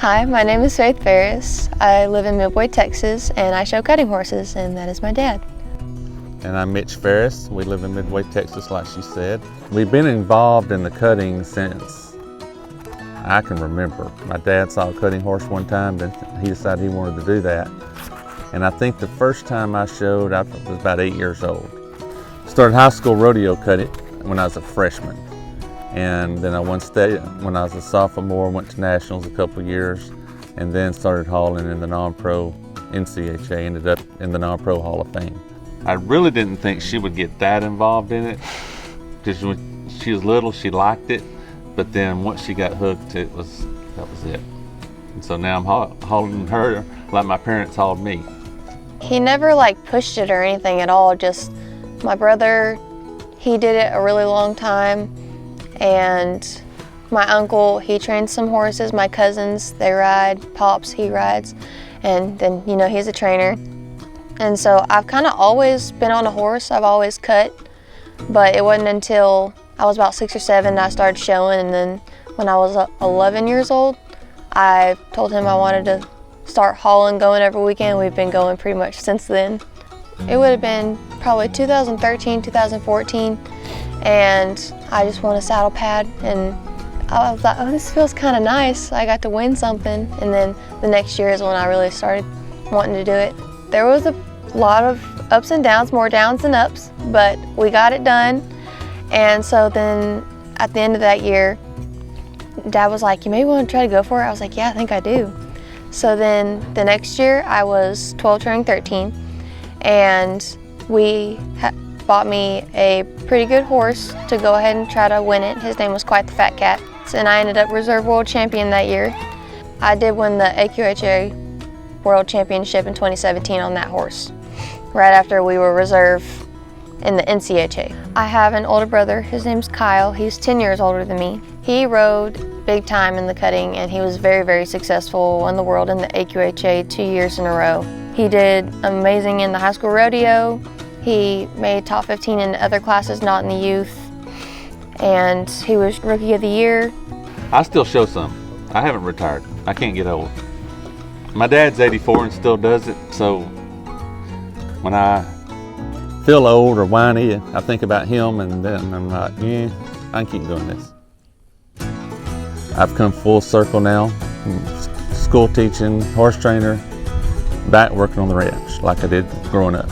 Hi, my name is Farris. I live in Midway, Texas, and I show cutting horses, and that is my dad. And I'm Mitch Farris. We live in Midway, Texas, like she said. We've been involved in the cutting since I can remember. My dad saw a cutting horse one time, then he decided he wanted to do that. And I think the first time I showed, I was about 8 years old. Started high school rodeo cutting when I was a freshman. And then I won state when I was a sophomore, went to nationals a couple years, and then started hauling in the non-pro NCHA, ended up in the non-pro Hall of Fame. I really didn't think she would get that involved in it, because when she was little, she liked it, but then once she got hooked, that was it. And so now I'm hauling her like my parents hauled me. He never pushed it or anything at all, just my brother, he did it a really long time, and my uncle, he trains some horses, my cousins, they ride, Pops, he rides, and then, he's a trainer. And so I've kind of always been on a horse, I've always cut, but it wasn't until I was about 6 or 7 I started showing, and then when I was 11 years old, I told him I wanted to start hauling, going every weekend. We've been going pretty much since then. It would have been probably 2013, 2014, and I just won a saddle pad, and I thought, oh, this feels kind of nice. I got to win something, and then the next year is when I really started wanting to do it. There was a lot of ups and downs, more downs than ups, but we got it done. And so then at the end of that year, Dad was like, you may want to try to go for it. I was like, yeah, I think I do. So then the next year I was 12 turning 13, and we bought me a pretty good horse to go ahead and try to win it. His name was Quite the Fat Cat, and I ended up reserve world champion that year. I did win the AQHA World Championship in 2017 on that horse, right after we were reserve in the NCHA. I have an older brother, his name's Kyle. He's 10 years older than me. He rode big time in the cutting, and he was very, very successful, won the world in the AQHA 2 years in a row. He did amazing in the high school rodeo. He made top 15 in other classes, not in the youth, and he was Rookie of the Year. I still show some. I haven't retired. I can't get old. My dad's 84 and still does it, so when I feel old or whiny, I think about him, and then I'm like, yeah, I can keep doing this. I've come full circle now, school teaching, horse trainer, back working on the ranch like I did growing up.